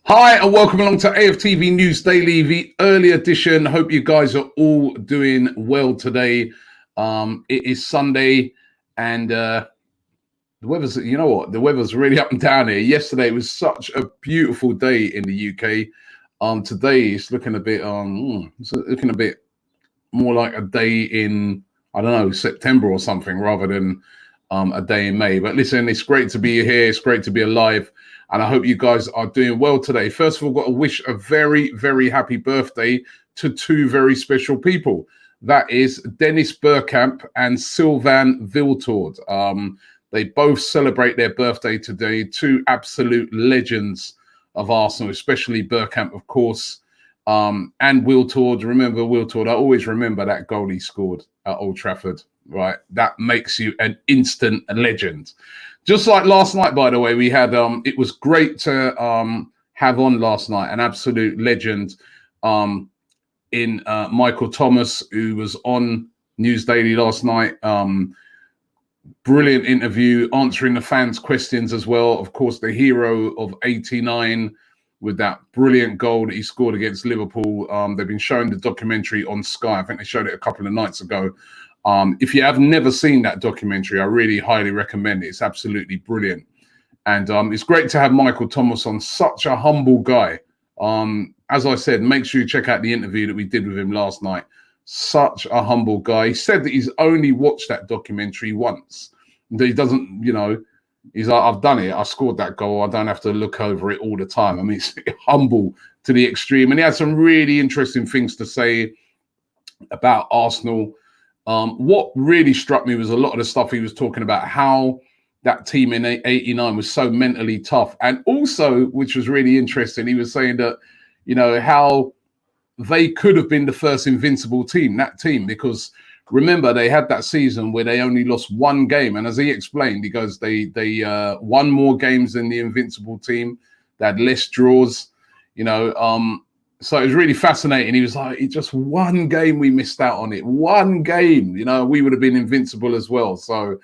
Hi and welcome along to AFTV News Daily, the early edition. Hope you guys are all doing well today. It is Sunday and the weather's, you know what, the weather's really up and down here. Yesterday was such a beautiful day in the UK. Today it's looking a bit more like a day in, I don't know, September or something rather than a day in May. But listen, it's great to be here. It's great to be alive. And I hope you guys are doing well today. First of all, got to wish a very, very happy birthday to two very special people. That is Dennis Bergkamp and Sylvain Wiltord. They both celebrate their birthday today. Two absolute legends of Arsenal, especially Bergkamp, of course, and Wiltord. Remember Wiltord? I always remember that goal he scored at Old Trafford. Right, that makes you an instant legend. Just like last night, by the way, we had it was great to have on last night an absolute legend in Michael Thomas, who was on News Daily last night. Brilliant interview, answering the fans' questions as well. Of course, the hero of '89 with that brilliant goal that he scored against Liverpool. They've been showing the documentary on Sky. I think they showed it a couple of nights ago. If you have never seen that documentary, I really highly recommend it. It's absolutely brilliant. And it's great to have Michael Thomas on, such a humble guy. As I said, make sure you check out the interview that we did with him last night. Such a humble guy. He said that he's only watched that documentary once. That he doesn't, you know, he's like, I've done it. I scored that goal. I don't have to look over it all the time. I mean, it's humble to the extreme. And he had some really interesting things to say about Arsenal. What really struck me was a lot of the stuff he was talking about, how that team in '89 was so mentally tough. And also, which was really interesting, he was saying that, you know, how they could have been the first invincible team, that team, because remember, they had that season where they only lost one game. And as he explained, he goes, they won more games than the invincible team. They had less draws, you know. So it was really fascinating. He was like, it's just one game we missed out on it. One game, you know, we would have been invincible as well. So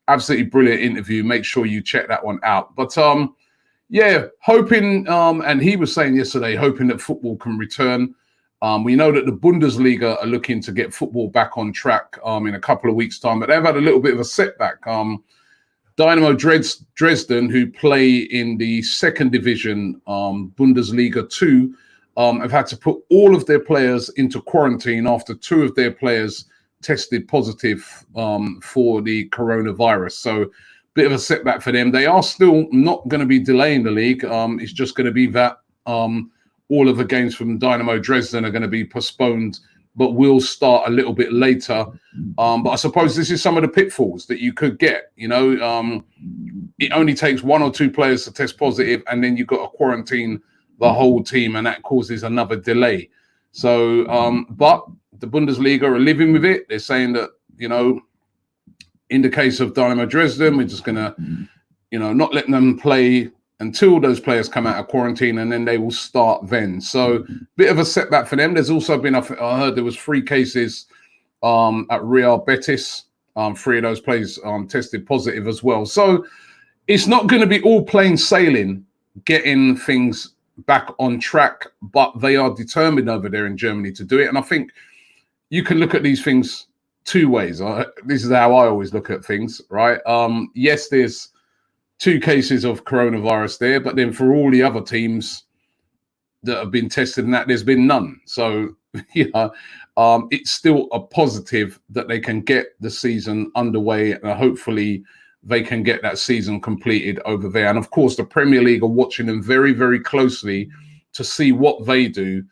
absolutely brilliant interview. Make sure you check that one out. But yeah, hoping, and he was saying yesterday, hoping that football can return. We know that the Bundesliga are looking to get football back on track in a couple of weeks' time, but they've had a little bit of a setback. Dynamo Dresden, who play in the second division, Bundesliga 2, have had to put all of their players into quarantine after two of their players tested positive for the coronavirus. So bit of a setback for them. They are still not going to be delaying the league. It's just going to be that all of the games from Dynamo Dresden are going to be postponed, but will start a little bit later. But I suppose this is some of the pitfalls that you could get. You know, it only takes one or two players to test positive, and then you've got to quarantine the whole team, and that causes another delay. So, but the Bundesliga are living with it. They're saying that, you know, in the case of Dynamo Dresden, we're just going to, you know, not letting them play until those players come out of quarantine, and then they will start then. So, bit of a setback for them. There's also been, I heard there was 3 cases at Real Betis. 3 of those players tested positive as well. So, it's not going to be all plain sailing, getting things back on track, but they are determined over there in Germany to do it. And I think you can look at these things 2 ways. This is how I always look at things, right? Yes, there's 2 cases of coronavirus there, but then for all the other teams that have been tested and that, there's been none. So, you know, it's still a positive that they can get the season underway, and hopefully they can get that season completed over there. And of course, the Premier League are watching them very, very closely to see what they do,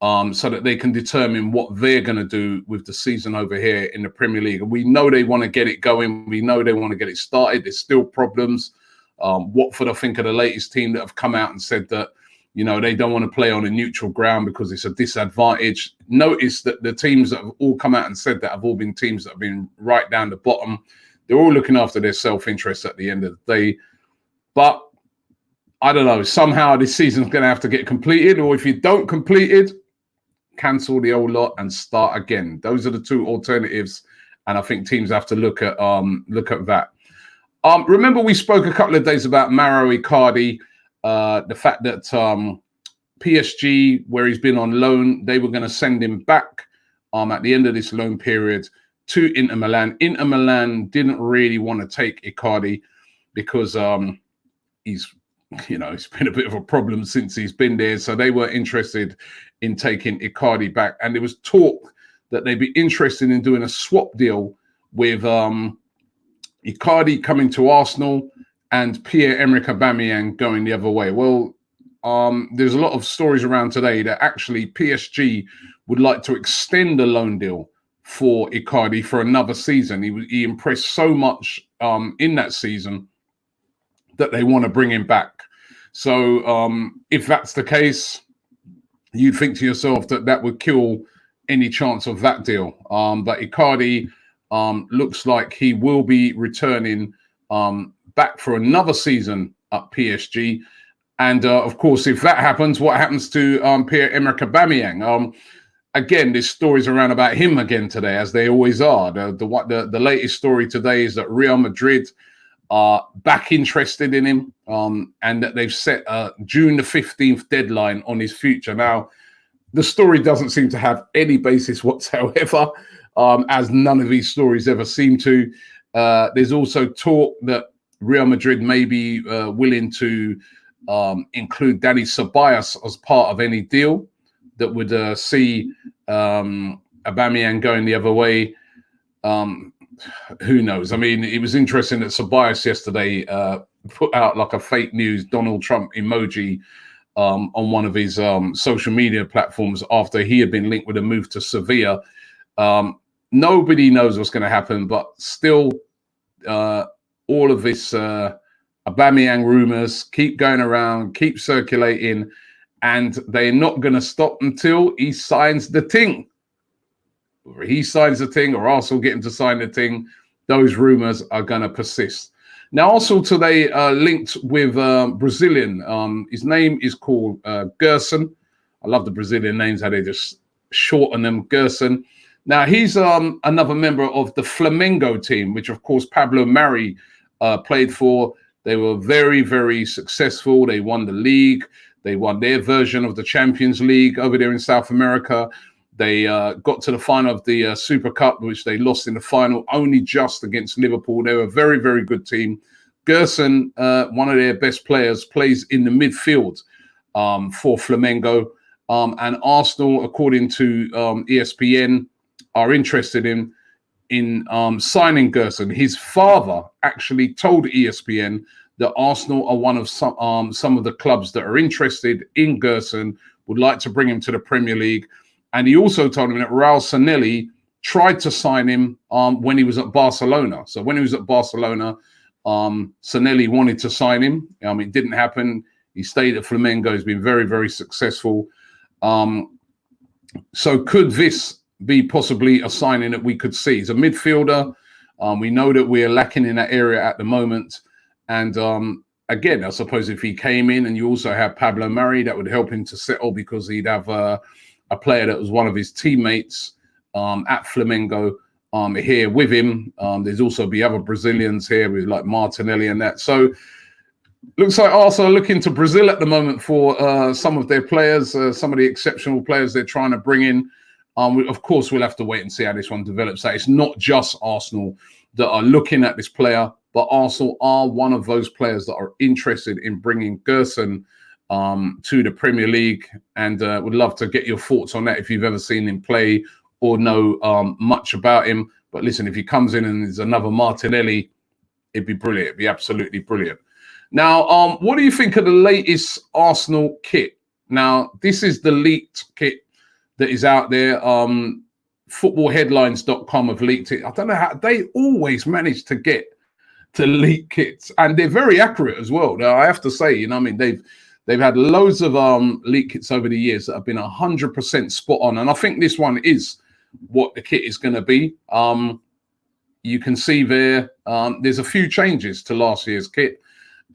so that they can determine what they're going to do with the season over here in the Premier League. And we know they want to get it going. We know they want to get it started. There's still problems. Watford, I think, are the latest team that have come out and said that, you know, they don't want to play on a neutral ground because it's a disadvantage. Notice that the teams that have all come out and said that have all been teams that have been right down the bottom. They're all looking after their self-interest at the end of the day. But I don't know, somehow this season's going to have to get completed, or if you don't complete it, cancel the old lot and start again. Those are the 2 alternatives, and I think teams have to look at that. Remember, we spoke a couple of days about Mauro Icardi, the fact that PSG, where he's been on loan, they were going to send him back at the end of this loan period to Inter Milan. Inter Milan didn't really want to take Icardi because he's it's been a bit of a problem since he's been there. So they were interested in taking Icardi back. And there was talk that they'd be interested in doing a swap deal with Icardi coming to Arsenal and Pierre-Emerick Aubameyang going the other way. Well, there's a lot of stories around today that actually PSG would like to extend the loan deal for Icardi for another season. He impressed so much in that season that they want to bring him back. So if that's the case, you think to yourself that that would kill any chance of that deal. But Icardi looks like he will be returning back for another season at PSG. And of course, if that happens, what happens to Pierre-Emerick Aubameyang? Again, there's stories around about him again today, as they always are. The latest story today is that Real Madrid are back interested in him, and that they've set a June the 15th deadline on his future. Now, the story doesn't seem to have any basis whatsoever, as none of these stories ever seem to. There's also talk that Real Madrid may be willing to include Dani Ceballos as part of any deal that would see Aubameyang going the other way. Who knows? I mean, it was interesting that Ceballos yesterday put out like a fake news Donald Trump emoji on one of his social media platforms after he had been linked with a move to Sevilla. Nobody knows what's going to happen, but still, all of this Aubameyang rumors keep going around, keep circulating, and they're not going to stop until he signs the thing. Or he signs the thing, or Arsenal get him to sign the thing. Those rumors are going to persist. Now, Arsenal today linked with Brazilian. His name is called Gerson. I love the Brazilian names, how they just shorten them, Gerson. Now, he's another member of the Flamengo team, which, of course, Pablo Mari played for. They were very, very successful. They won the league. They won their version of the Champions League over there in South America. They got to the final of the Super Cup, which they lost in the final only just against Liverpool. They were a very, very good team. Gerson, one of their best players, plays in the midfield for Flamengo. And Arsenal, according to ESPN, are interested in signing Gerson. His father actually told ESPN that Arsenal are one of some of the clubs that are interested in Gerson, would like to bring him to the Premier League. And he also told him that Raul Sanelli tried to sign him when he was at Barcelona. So when he was at Barcelona, Sanelli wanted to sign him. It didn't happen. He stayed at Flamengo. He's been very, very successful. So could this be possibly a signing that we could see? He's a midfielder. We know that we're lacking in that area at the moment. And again, I suppose if he came in and you also have Pablo Mari, that would help him to settle, because he'd have a player that was one of his teammates at Flamengo here with him. There's also the other Brazilians here with like Martinelli and that. So looks like Arsenal are looking to Brazil at the moment for some of their players, some of the exceptional players they're trying to bring in. Of course, we'll have to wait and see how this one develops. So it's not just Arsenal that are looking at this player, but Arsenal are one of those players that are interested in bringing Gerson to the Premier League, and would love to get your thoughts on that if you've ever seen him play or know much about him. But listen, if he comes in and there's another Martinelli, it'd be brilliant. It'd be absolutely brilliant. Now, what do you think of the latest Arsenal kit? Now, this is the leaked kit that is out there. Footballheadlines.com have leaked it. I don't know how they always manage to get to leak kits, and they're very accurate as well. Now, I have to say, they've had loads of leak kits over the years that have been 100% spot on, and I think this one is what the kit is going to be. You can see there, there's a few changes to last year's kit.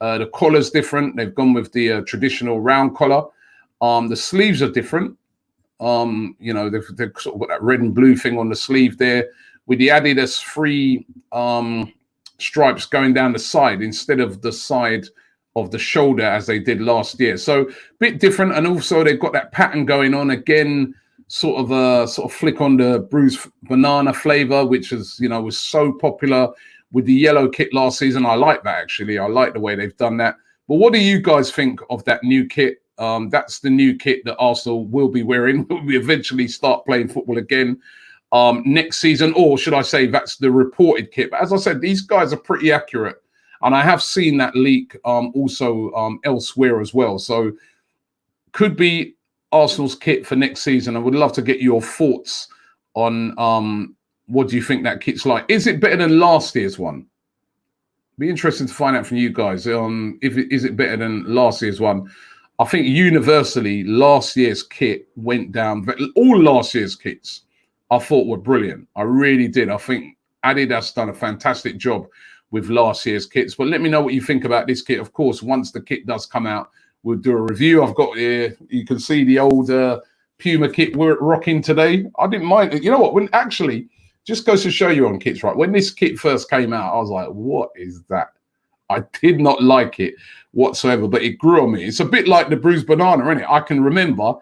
The collar's different. They've gone with the traditional round collar. The sleeves are different. They've sort of got that red and blue thing on the sleeve there, with the Adidas 3 stripes going down the side instead of the side of the shoulder as they did last year. So a bit different, and also they've got that pattern going on again, sort of a flick on the bruised banana flavor, which is, you know, was so popular with the yellow kit last season. I like that, actually. I like the way they've done that. But what do you guys think of that new kit? That's the new kit that Arsenal will be wearing when we eventually start playing football again next season, or should I say that's the reported kit. But as I said, these guys are pretty accurate, and I have seen that leak also elsewhere as well. So could be Arsenal's kit for next season. I would love to get your thoughts on what do you think that kit's like. Is it better than last year's one? Be interesting to find out from you guys. Is it better than last year's one? I think universally last year's kit went down. All last year's kits I thought were brilliant. I really did. I think Adidas done a fantastic job with last year's kits. But let me know what you think about this kit. Of course, once the kit does come out, we'll do a review. I've got here, you can see the old Puma kit we're rocking today. I didn't mind it. You know what? When actually, just goes to show you on kits, right? When this kit first came out, I was like, what is that? I did not like it whatsoever, but it grew on me. It's a bit like the bruised banana, isn't it? I can remember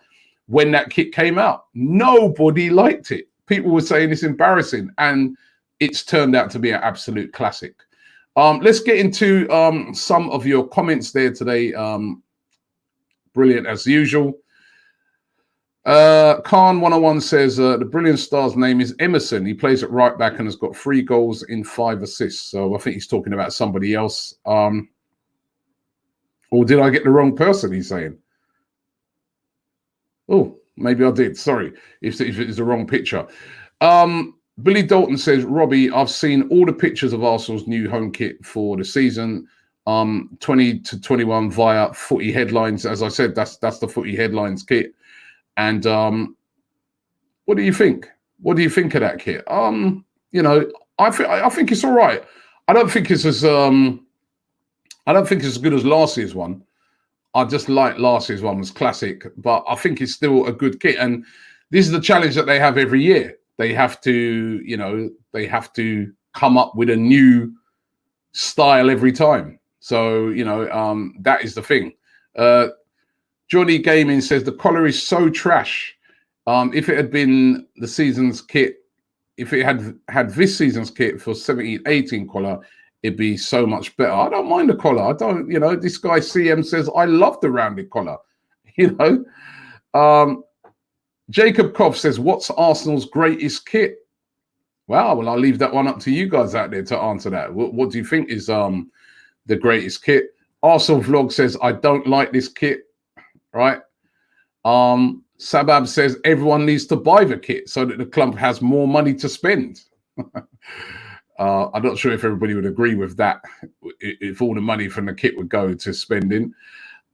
when that kit came out, nobody liked it. People were saying it's embarrassing, and it's turned out to be an absolute classic. Let's get into some of your comments there today. Brilliant as usual. Khan 101 says the brilliant star's name is Emerson. He plays at right back and has got 3 goals in 5 assists. So I think he's talking about somebody else. Or did I get the wrong person? He's saying. Oh, maybe I did. Sorry if it's the wrong picture. Billy Dalton says, Robbie, I've seen all the pictures of Arsenal's new home kit for the season. 20 to 21 via Footy Headlines. As I said, that's the Footy Headlines kit. And what do you think? What do you think of that kit? You know, I think it's all right. I don't think it's as good as last year's one. I just like last year's one was classic, but I think it's still a good kit. And this is the challenge that they have every year. They have to, you know, come up with a new style every time. So, you know, that is the thing. Johnny Gaming says the collar is so trash. If it had been the season's kit, if it had this season's kit for 17-18 collar, it'd be so much better. I don't mind the collar. I don't, you know, this guy CM says, I love the rounded collar, you know. Jacob Koff says, what's Arsenal's greatest kit? Well, I'll leave that one up to you guys out there to answer that. What do you think is the greatest kit? Arsenal Vlog says, I don't like this kit. Right. Sabab says everyone needs to buy the kit so that the club has more money to spend. I'm not sure if everybody would agree with that, if all the money from the kit would go to spending.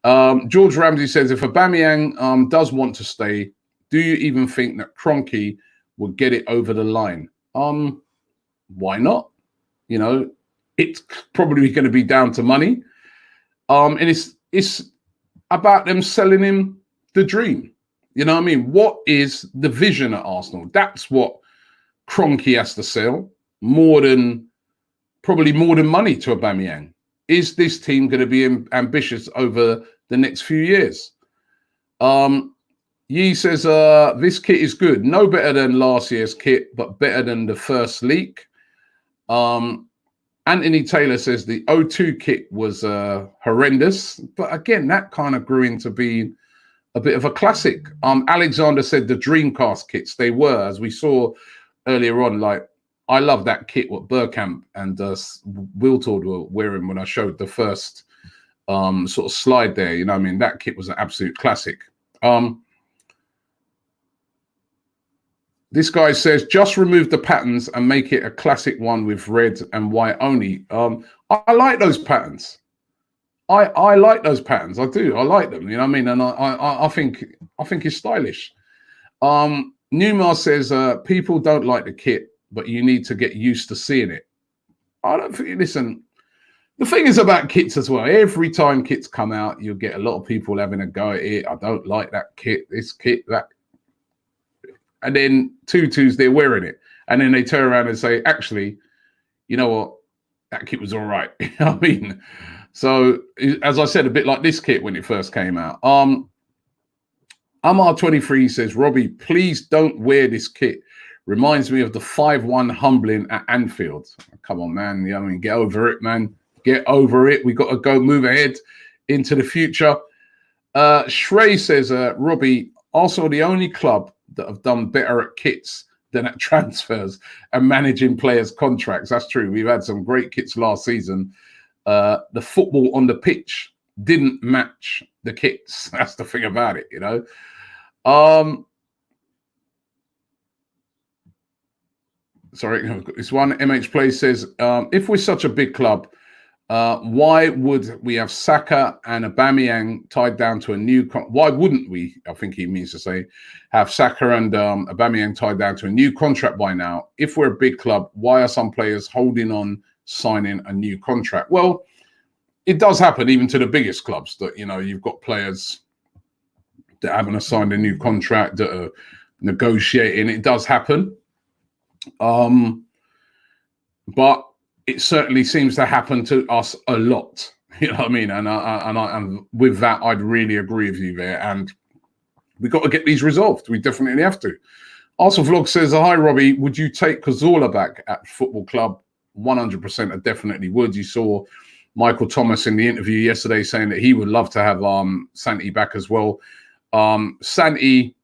George Ramsey says, if Aubameyang does want to stay, do you even think that Kroenke will get it over the line? Why not? You know, it's probably going to be down to money. And it's about them selling him the dream. You know what I mean? What is the vision at Arsenal? That's what Kroenke has to sell, probably more than money to Aubameyang. Is this team going to be ambitious over the next few years? Yi says, this kit is good. No better than last year's kit, but better than the first leak. Anthony Taylor says the O2 kit was horrendous, but again, that kind of grew into being a bit of a classic. Alexander said the Dreamcast kits, they were, as we saw earlier on, like, I love that kit what Bergkamp and Wiltord were wearing when I showed the first sort of slide there. You know what I mean? That kit was an absolute classic. This guy says, just remove the patterns and make it a classic one with red and white only. I like those patterns. I like those patterns. I do. I like them. You know what I mean? And I think it's stylish. Newmar says, people don't like the kit, but you need to get used to seeing it. I don't think, listen, the thing is about kits as well. Every time kits come out, you'll get a lot of people having a go at it. I don't like that kit, this kit, that. And then tutus, they're wearing it. And then they turn around and say, actually, you know what? That kit was all right. I mean, So, as I said, a bit like this kit when it first came out. Amar23 says, Robbie, please don't wear this kit. Reminds me of the 5-1 humbling at Anfield. Come on, man. I mean, get over it, man. Get over it. We got to go move ahead into the future. Shrey says, Robbie, Arsenal are the only club that have done better at kits than at transfers and managing players' contracts. That's true. We've had some great kits last season. The football on the pitch didn't match the kits. That's the thing about it, you know. Sorry, this one. MH Play says, if we're such a big club, why would we have Saka and Aubameyang tied down to a new? Why wouldn't we? I think he means to say, have Saka and Aubameyang tied down to a new contract by now. If we're a big club, why are some players holding on, signing a new contract? Well, it does happen even to the biggest clubs that, you know, you've got players that haven't signed a new contract, that are negotiating. It does happen. But it certainly seems to happen to us a lot. You know what I mean? And with that, I'd really agree with you there. And we've got to get these resolved. We definitely have to. Arsenal Vlog says, hi, Robbie, would you take Cazorla back at football club? 100% I definitely would. You saw Michael Thomas in the interview yesterday saying that he would love to have Santi back as well. Santi,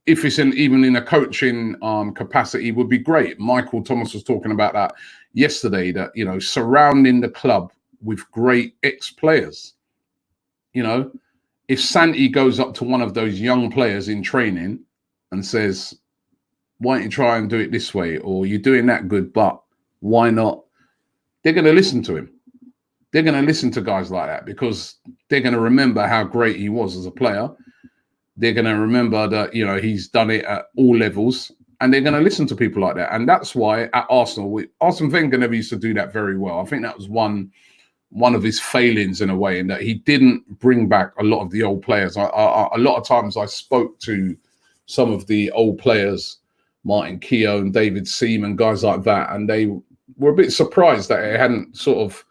if it's even in a coaching capacity, would be great. Michael Thomas was talking about that yesterday, that, you know, surrounding the club with great ex-players. You know, if Santi goes up to one of those young players in training and says, why don't you try and do it this way? Or you're doing that good, but why not? They're going to listen to him. They're going to listen to guys like that because they're going to remember how great he was as a player. They're going to remember that, you know, he's done it at all levels, and they're going to listen to people like that. And that's why at Arsenal, Arsene Wenger never used to do that very well. I think that was one of his failings in a way, in that he didn't bring back a lot of the old players. A lot of times I spoke to some of the old players, Martin Keown and David Seaman, guys like that, and they were a bit surprised that it hadn't sort of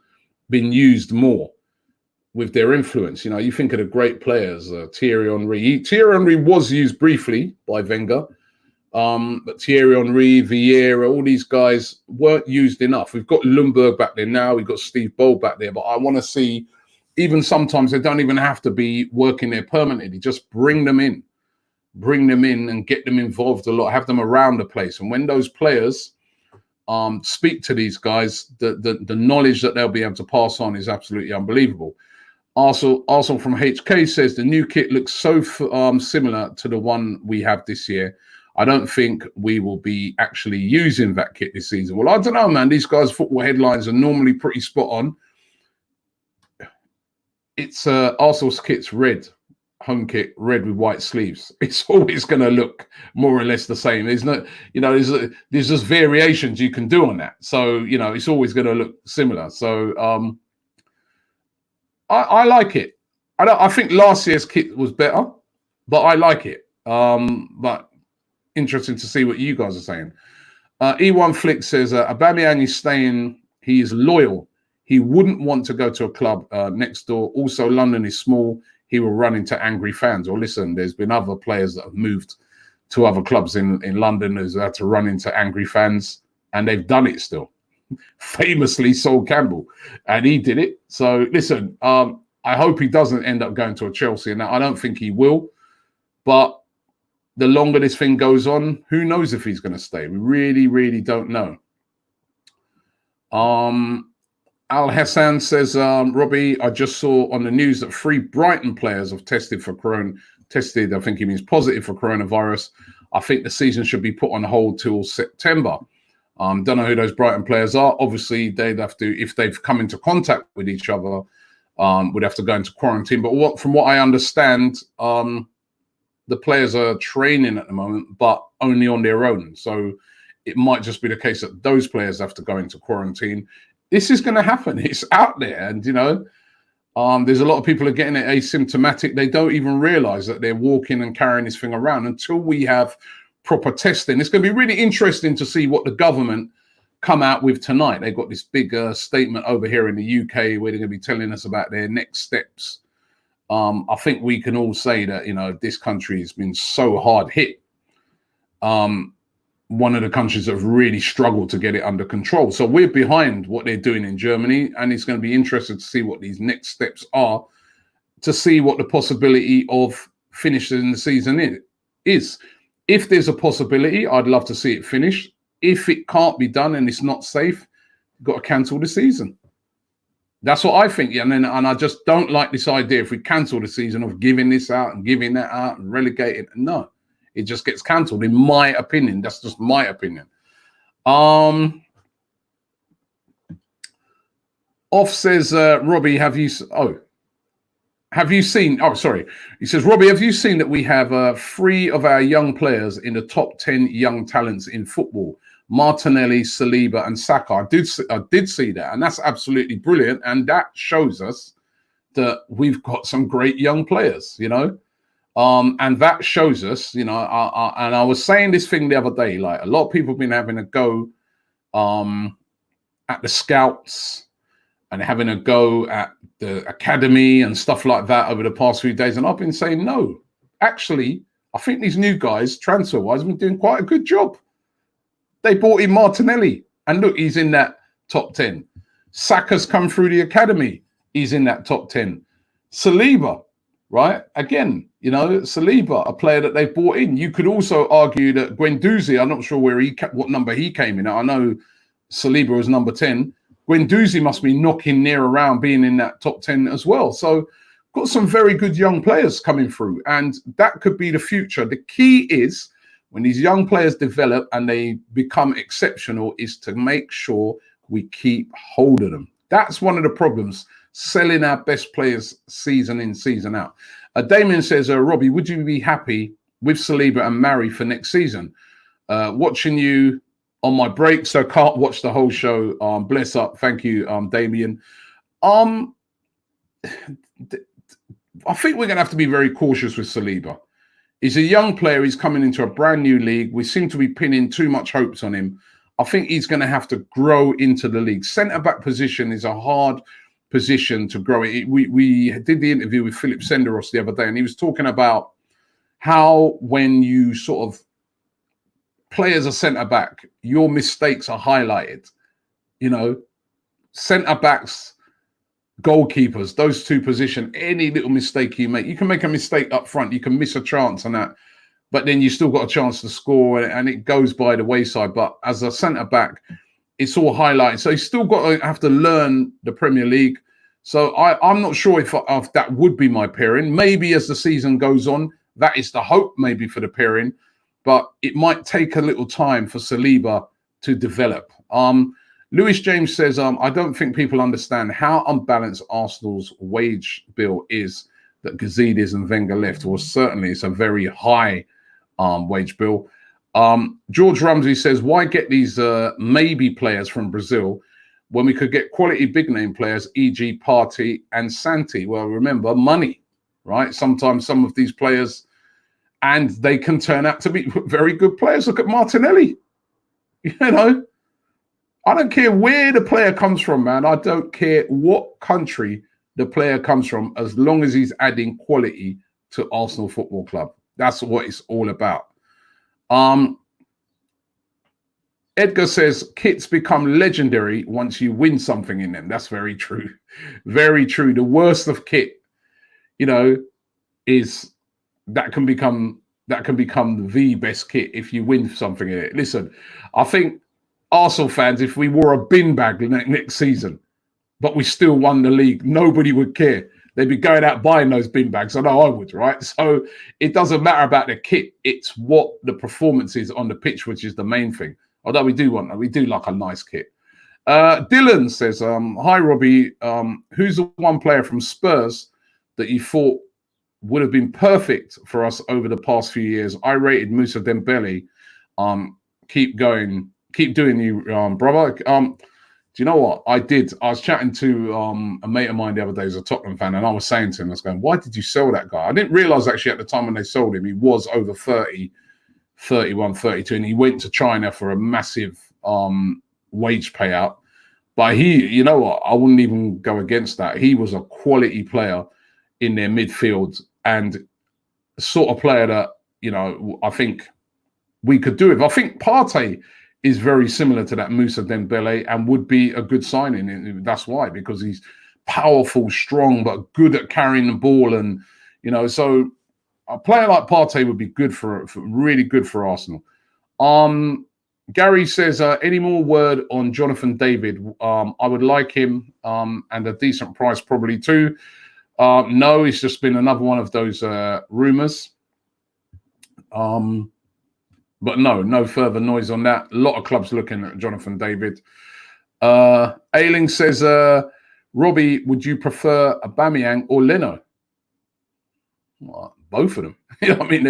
been used more with their influence. You know, you think of the great players, Thierry Henry. Thierry Henry was used briefly by Wenger, but Thierry Henry, Vieira, all these guys weren't used enough. We've got Ljungberg back there now. We've got Steve Bold back there, but I want to see, even sometimes they don't even have to be working there permanently. Just bring them in and get them involved a lot, have them around the place. And when those players speak to these guys, the knowledge that they'll be able to pass on is absolutely unbelievable. Also from HK says, the new kit looks so similar to the one we have this year. I don't think we will be actually using that kit this season. Well, I don't know, man. These guys' football headlines are normally pretty spot on. It's Arsenal's kit's red. Home kit, red with white sleeves. It's always going to look more or less the same. There's no, you know, there's just variations you can do on that. So, you know, it's always going to look similar. So I like it. I think last year's kit was better, but I like it. But interesting to see what you guys are saying. E1 Flick says, Aubameyang is staying. He is loyal. He wouldn't want to go to a club next door. Also, London is small. He will run into angry fans. Or listen, there's been other players that have moved to other clubs in London who's had to run into angry fans, and they've done it still. Famously, Sol Campbell, and he did it. So listen, I hope he doesn't end up going to a Chelsea, and I don't think he will. But the longer this thing goes on, who knows if he's going to stay? We really, really don't know. Al Hassan says, Robbie, I just saw on the news that 3 Brighton players have tested for tested, I think he means positive for coronavirus. I think the season should be put on hold till September. Don't know who those Brighton players are. Obviously, they'd have to, if they've come into contact with each other, would have to go into quarantine. But from what I understand, the players are training at the moment, but only on their own. So it might just be the case that those players have to go into quarantine. This is going to happen. It's out there. And, you know, there's a lot of people are getting it asymptomatic. They don't even realize that they're walking and carrying this thing around until we have proper testing. It's going to be really interesting to see what the government come out with tonight. They've got this big statement over here in the UK where they're going to be telling us about their next steps. I think we can all say that, you know, this country has been so hard hit. One of the countries that have really struggled to get it under control. So we're behind what they're doing in Germany, and it's going to be interesting to see what these next steps are, to see what the possibility of finishing the season is. If there's a possibility, I'd love to see it finished. If it can't be done and it's not safe, you've got to cancel the season. That's what I think. And I just don't like this idea, if we cancel the season, of giving this out and giving that out and relegating. No, it just gets cancelled, in my opinion. That's just my opinion. Off says, Robbie, have you seen, oh, sorry. He says, Robbie, have you seen that we have 3 of our young players in the top 10 young talents in football? Martinelli, Saliba, and Saka. I did see that, and that's absolutely brilliant. And that shows us that we've got some great young players, you know. And that shows us, you know, and I was saying this thing the other day, like, a lot of people have been having a go at the scouts and having a go at the academy and stuff like that over the past few days. And I've been saying, no, actually, I think these new guys, transfer-wise, have been doing quite a good job. They bought in Martinelli, and look, he's in that top 10. Saka's come through the academy. He's in that top 10. Saliba, right? Again, you know, Saliba, a player that they've bought in. You could also argue that Guendouzi, I'm not sure what number he came in at. I know Saliba was number 10. Guendouzi must be knocking near around being in that top 10 as well. So got some very good young players coming through, and that could be the future. The key is, when these young players develop and they become exceptional, is to make sure we keep hold of them. That's one of the problems, selling our best players season in, season out. Damien says, Robbie, would you be happy with Saliba and Mari for next season? Watching you on my break, so can't watch the whole show. Bless up. Thank you, Damien. I think we're going to have to be very cautious with Saliba. He's a young player. He's coming into a brand new league. We seem to be pinning too much hopes on him. I think he's going to have to grow into the league. Centre-back position is a hard position to grow. We did the interview with Philip Senderos the other day, and he was talking about how when you sort of play as a centre-back, your mistakes are highlighted. You know, centre-backs, goalkeepers, those two positions, any little mistake you can make a mistake up front, you can miss a chance and that, but then you still got a chance to score, and it goes by the wayside. But as a centre back, it's all highlighted, so you still got to have to learn the Premier League. So I'm not sure if that would be my pairing. Maybe as the season goes on, that is the hope, maybe, for the pairing, but it might take a little time for Saliba to develop. Lewis James says, I don't think people understand how unbalanced Arsenal's wage bill is that Gazidis and Wenger left. Well, certainly it's a very high wage bill. George Rumsey says, why get these maybe players from Brazil when we could get quality big-name players, e.g. Partey and Santi? Well, remember, money, right? Sometimes some of these players, and they can turn out to be very good players. Look at Martinelli, you know. I don't care where the player comes from, man. I don't care what country the player comes from, as long as he's adding quality to Arsenal Football Club. That's what it's all about. Edgar says, kits become legendary once you win something in them. That's very true. Very true. The worst of kit, you know, is that can become the best kit if you win something in it. Listen, I think Arsenal fans, if we wore a bin bag next season, but we still won the league, nobody would care. They'd be going out buying those bin bags. I know I would, right? So it doesn't matter about the kit. It's what the performance is on the pitch, which is the main thing. Although we do like a nice kit. Dylan says, hi, Robbie. Who's the one player from Spurs that you thought would have been perfect for us over the past few years? I rated Moussa Dembele. Keep going. Keep doing you, brother. Do you know what I did? I was chatting to a mate of mine the other day who's a Tottenham fan, and I was saying to him, I was going, why did you sell that guy? I didn't realise actually at the time when they sold him, he was over 30, 31, 32, and he went to China for a massive wage payout. But he, you know what, I wouldn't even go against that. He was a quality player in their midfield and the sort of player that, you know, I think we could do it. I think Partey is very similar to that Moussa Dembele and would be a good signing. And that's why, because he's powerful, strong, but good at carrying the ball. And, you know, so a player like Partey would be good for really good for Arsenal. Gary says, any more word on Jonathan David? I would like him and a decent price probably too. No, it's just been another one of those rumours. But no further noise on that. A lot of clubs looking at Jonathan David. Ailing says, Robbie, would you prefer Aubameyang or Leno? Well, both of them. You know what I mean?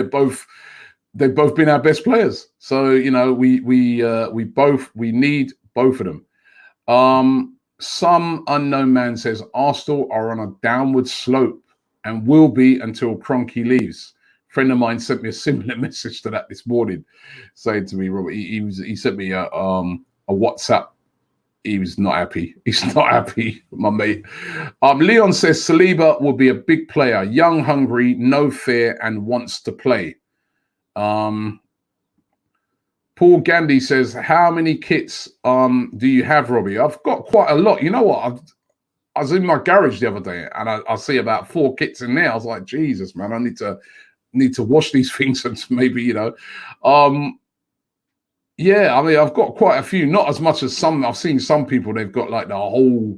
They've both been our best players. So, you know, we need both of them. Some unknown man says Arsenal are on a downward slope and will be until Kroenke leaves. Friend of mine sent me a similar message to that this morning, saying to me, Robert, he sent me a WhatsApp. He was not happy. He's not happy, my mate. Leon says Saliba will be a big player, young, hungry, no fear, and wants to play. Paul Gandhi says, how many kits do you have, Robbie? I've got quite a lot. You know what? I was in my garage the other day and I see about 4 kits in there. I was like, Jesus, man, I need to wash these things and maybe, you know. Yeah, I mean, I've got quite a few, not as much as some. I've seen some people, they've got like the whole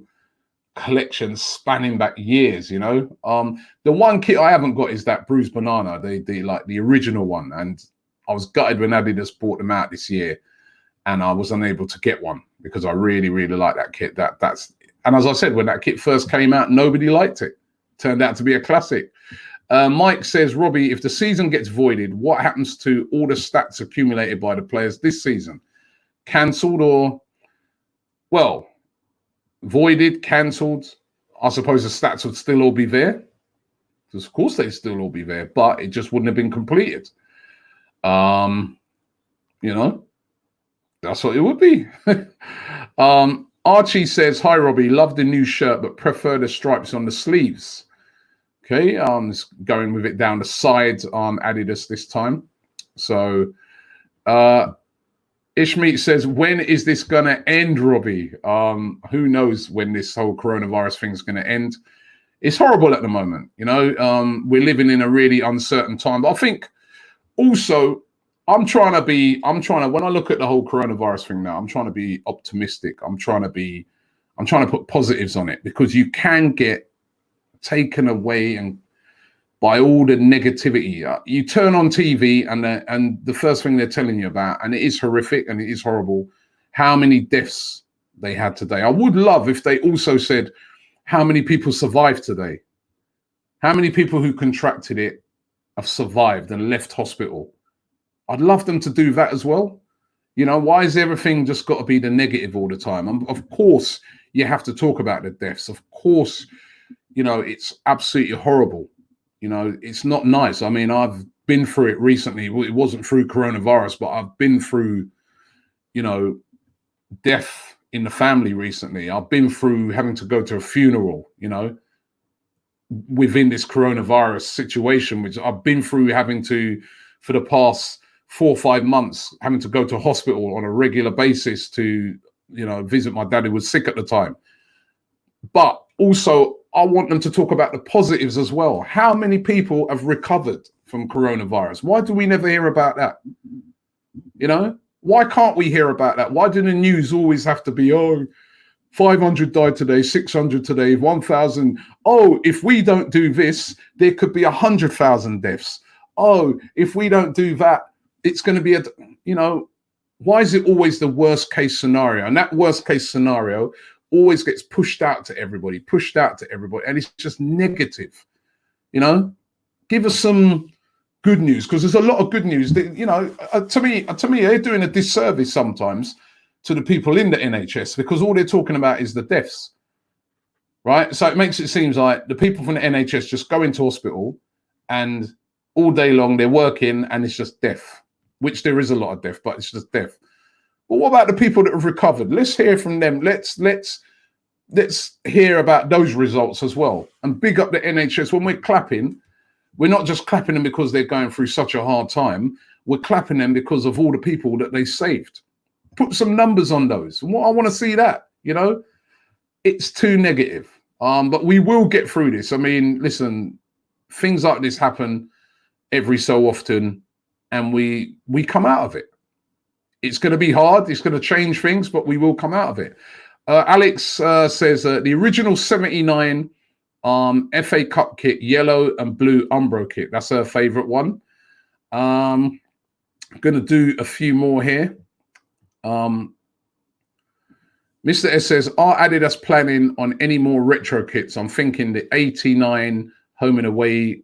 collection spanning back years, you know. The one kit I haven't got is that Bruised Banana, the original one. And I was gutted when Adidas bought them out this year and I was unable to get one because I really, really like that kit. And as I said, when that kit first came out, nobody liked it. Turned out to be a classic. Mike says, Robbie, if the season gets voided, what happens to all the stats accumulated by the players this season? Cancelled or, well, voided, cancelled? I suppose the stats would still all be there. Because of course they'd still all be there, but it just wouldn't have been completed. You know, that's what it would be. Archie says, hi, Robbie, love the new shirt, but prefer the stripes on the sleeves. Okay, going with it down the sides on Adidas this time. So Ishmeet says, when is this going to end, Robbie? Who knows when this whole coronavirus thing is going to end? It's horrible at the moment. You know, we're living in a really uncertain time. But I think also when I look at the whole coronavirus thing now, I'm trying to be optimistic. I'm trying to put positives on it because you can get taken away and by all the negativity. You turn on TV and the first thing they're telling you about, and it is horrific and it is horrible, how many deaths they had today. I would love if they also said how many people survived today. How many people who contracted it have survived and left hospital. I'd love them to do that as well. You know, why is everything just got to be the negative all the time? Of course, you have to talk about the deaths. Of course, you know, it's absolutely horrible. You know, it's not nice. I mean, I've been through it recently. Well, it wasn't through coronavirus, but I've been through, you know, death in the family recently. I've been through having to go to a funeral, you know, within this coronavirus situation, which I've been through having to, for the past 4 or 5 months, having to go to hospital on a regular basis to, you know, visit my dad who was sick at the time. But also, I want them to talk about the positives as well. How many people have recovered from coronavirus? Why do we never hear about that? You know, why can't we hear about that? Why do the news always have to be, oh, 500 died today, 600 today, 1,000. Oh, if we don't do this, there could be 100,000 deaths. Oh, if we don't do that, it's going to be you know, why is it always the worst case scenario? And that worst case scenario always gets pushed out to everybody, and it's just negative. You know, give us some good news, because there's a lot of good news that, you know, to me they're doing a disservice sometimes to the people in the NHS, because all they're talking about is the deaths, right? So it makes it seem like the people from the NHS just go into hospital and all day long they're working and it's just death, which there is a lot of death, but it's just death. But what about the people that have recovered? Let's hear from them. Let's hear about those results as well. And big up the NHS. When we're clapping, we're not just clapping them because they're going through such a hard time. We're clapping them because of all the people that they saved. Put some numbers on those. And what I want to see that, you know, it's too negative. But we will get through this. I mean, listen, things like this happen every so often, and we come out of it. It's going to be hard. It's going to change things, but we will come out of it. Alex says the original 79 FA Cup kit, yellow and blue Umbro kit. That's her favourite one. I'm going to do a few more here. Mr. S says, are Adidas planning on any more retro kits? I'm thinking the 89 home and away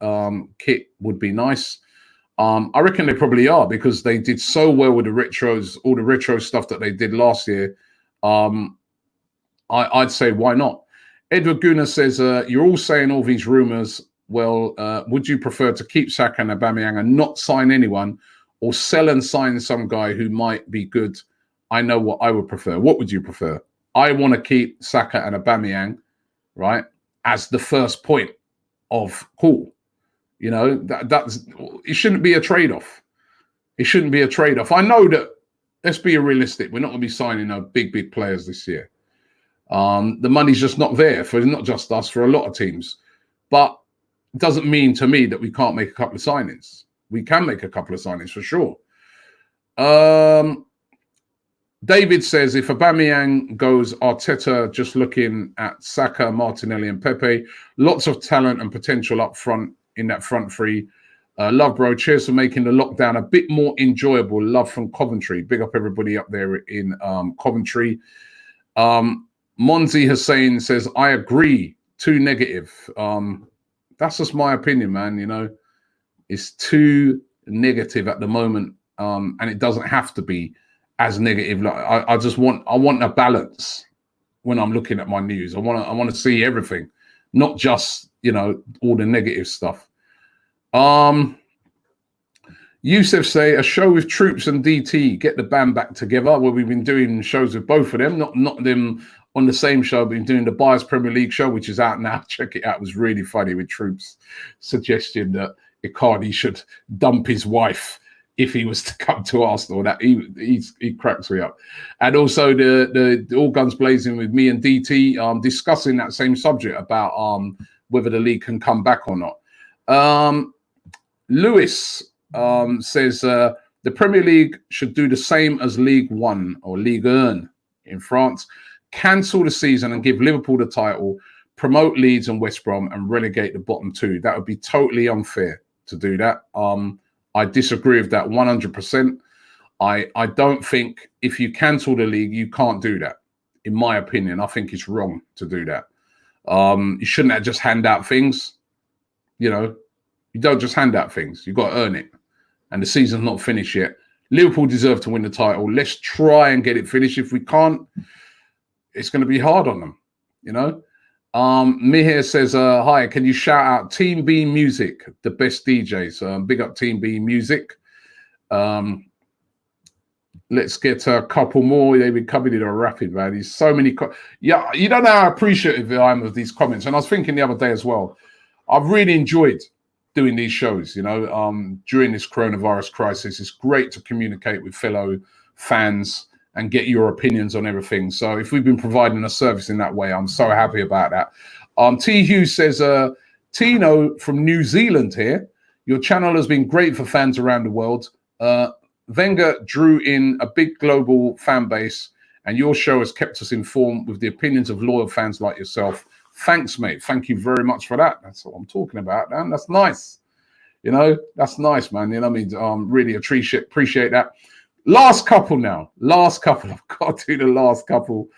kit would be nice. I reckon they probably are, because they did so well with the retros, all the retro stuff that they did last year. I'd say, why not? Edward Guna says, you're all saying all these rumours. Well, would you prefer to keep Saka and Aubameyang and not sign anyone, or sell and sign some guy who might be good? I know what I would prefer. What would you prefer? I want to keep Saka and Aubameyang, right, as the first point of call. You know, that's it. Shouldn't be a trade-off. It shouldn't be a trade-off. I know that, let's be realistic, we're not going to be signing no big players this year. The money's just not there for not just us, for a lot of teams. But it doesn't mean to me that we can't make a couple of signings. We can make a couple of signings for sure. David says, if Aubameyang goes, Arteta just looking at Saka, Martinelli and Pepe. Lots of talent and potential up front in that front three. Love, bro. Cheers for making the lockdown a bit more enjoyable. Love from Coventry. Big up everybody up there in Coventry. Monzi Hussein says, I agree. Too negative. That's just my opinion, man. You know, it's too negative at the moment. And it doesn't have to be as negative. Like I want a balance when I'm looking at my news. I want to see everything, not just, you know, all the negative stuff. Yusuf say, a show with Troops and DT, get the band back together. Well, we've been doing shows with both of them, not them on the same show. We've been doing the Buyers Premier League show, which is out now. Check it out. It was really funny, with Troops suggesting that Icardi should dump his wife if he was to come to Arsenal. That he cracks me up. And also the All Guns Blazing with me and DT, discussing that same subject about whether the league can come back or not. Lewis says the Premier League should do the same as League One or Ligue 1 in France. Cancel the season and give Liverpool the title, promote Leeds and West Brom, and relegate the bottom two. That would be totally unfair to do that. I disagree with that 100%. I don't think if you cancel the league, you can't do that. In my opinion, I think it's wrong to do that. You shouldn't have just hand out things. You know, you don't just hand out things. You've got to earn it. And the season's not finished yet. Liverpool deserve to win the title. Let's try and get it finished. If we can't, it's going to be hard on them, you know. Mihir says, hi, can you shout out Team B Music, the best DJs? Big up Team B Music. Let's get a couple more. They've been coming in a rapid, man. There's so many. Yeah, you don't know how appreciative I am of these comments. And I was thinking the other day as well, I've really enjoyed doing these shows, you know, during this coronavirus crisis. It's great to communicate with fellow fans and get your opinions on everything. So if we've been providing a service in that way, I'm so happy about that. T. Hughes says, Tino from New Zealand here. Your channel has been great for fans around the world. Wenger drew in a big global fan base, and your show has kept us informed with the opinions of loyal fans like yourself. Thanks, mate. Thank you very much for that. That's what I'm talking about, man. That's nice. You know, that's nice, man. You know what I mean? Really appreciate that. Last couple now. Last couple. I've got to do the last couple.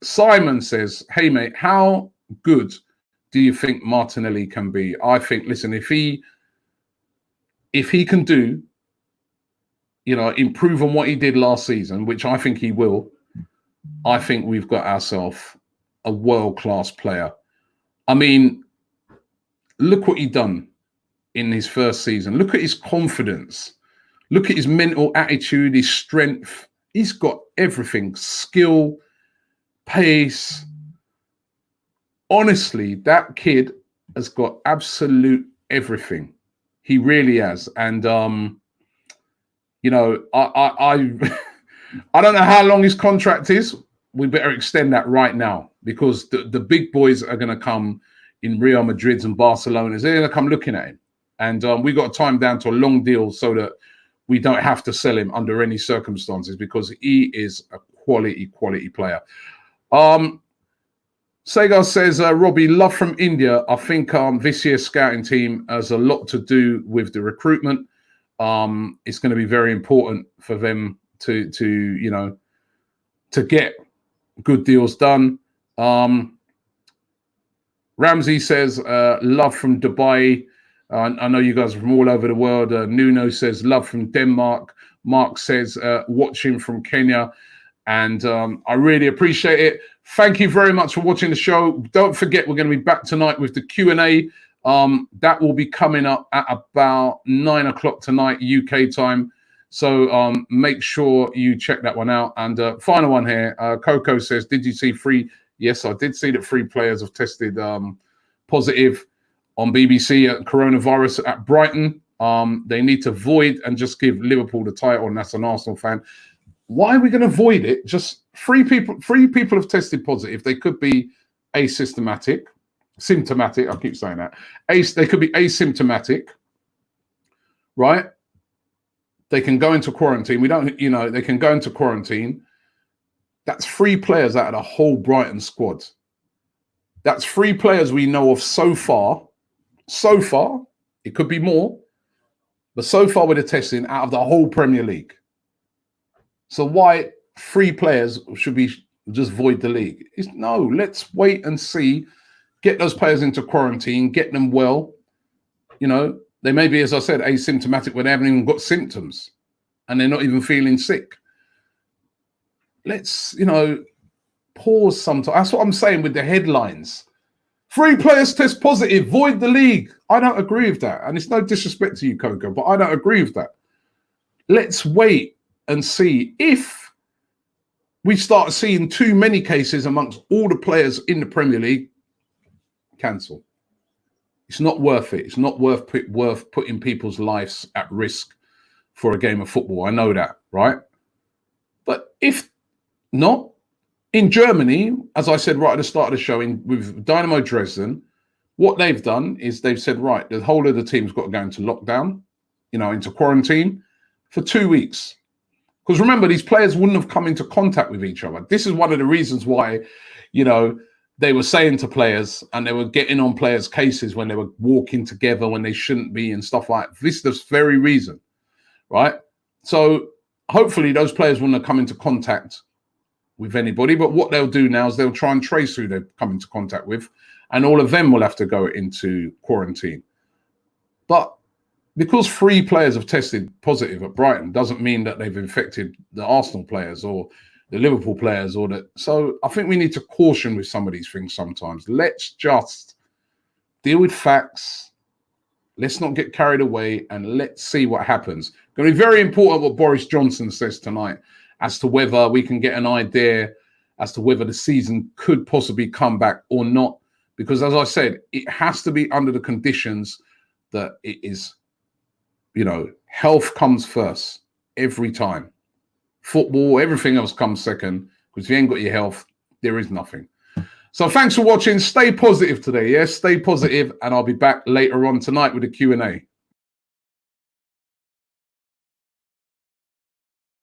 Simon says, hey, mate, how good do you think Martinelli can be? I think, listen, if he can do, you know, improve on what he did last season, which I think he will, I think we've got ourselves a world-class player. I mean, look what he done in his first season. Look at his confidence. Look at his mental attitude, his strength. He's got everything. Skill, pace. Honestly, that kid has got absolute everything. He really has. And, you know, I don't know how long his contract is. We better extend that right now, because the big boys are going to come in Real Madrids and Barcelonas. They're going to come looking at him. And we got to time down to a long deal so that we don't have to sell him under any circumstances, because he is a quality player. Sagar says, Robbie, love from India. I think this year's scouting team has a lot to do with the recruitment. It's going to be very important for them to you know, to get good deals done. Ramsey says, love from Dubai. I know you guys are from all over the world. Nuno says, love from Denmark. Mark says, watching from Kenya. And I really appreciate it. Thank you very much for watching the show. Don't forget, we're going to be back tonight with the Q&A. That will be coming up at about 9 o'clock tonight, UK time. So make sure you check that one out. And final one here, Coco says, did you see free? Yes, I did see that 3 players have tested positive on BBC at coronavirus at Brighton. They need to void and just give Liverpool the title, and that's an Arsenal fan. Why are we going to void it? Just 3 people have tested positive. They could be symptomatic. I keep saying that. They could be asymptomatic, right? They can go into quarantine. We don't, you know, they can go into quarantine. That's 3 players out of the whole Brighton squad. That's 3 players we know of so far. So far, it could be more, but so far with the testing out of the whole Premier League. So why 3 players should be just void the league? No, let's wait and see. Get those players into quarantine, get them well. You know, they may be, as I said, asymptomatic when they haven't even got symptoms and they're not even feeling sick. Let's, you know, pause sometime. That's what I'm saying with the headlines. 3 players test positive, void the league. I don't agree with that. And it's no disrespect to you, Coco, but I don't agree with that. Let's wait and see. If we start seeing too many cases amongst all the players in the Premier League, cancel. It's not worth it. It's not worth putting people's lives at risk for a game of football. I know that, right? But if not, in Germany, as I said right at the start of the show, with Dynamo Dresden, what they've done is they've said, right, the whole of the team's got to go into lockdown, you know, into quarantine for 2 weeks. Because remember, these players wouldn't have come into contact with each other. This is one of the reasons why, you know, they were saying to players, and they were getting on players' cases when they were walking together when they shouldn't be and stuff like that. This is the very reason, right? So hopefully those players wouldn't have come into contact with anybody. But what they'll do now is they'll try and trace who they've come into contact with, and all of them will have to go into quarantine. But because 3 players have tested positive at Brighton doesn't mean that they've infected the Arsenal players or the Liverpool players or that. So I think we need to caution with some of these things sometimes. Let's just deal with facts. Let's not get carried away, and let's see what happens. It's going to be very important what Boris Johnson says tonight as to whether we can get an idea as to whether the season could possibly come back or not. Because as I said, it has to be under the conditions that it is, you know, health comes first every time. Football, everything else comes second, because if you ain't got your health, there is nothing. So thanks for watching. Stay positive today, yes? Stay positive, and I'll be back later on tonight with a Q&A.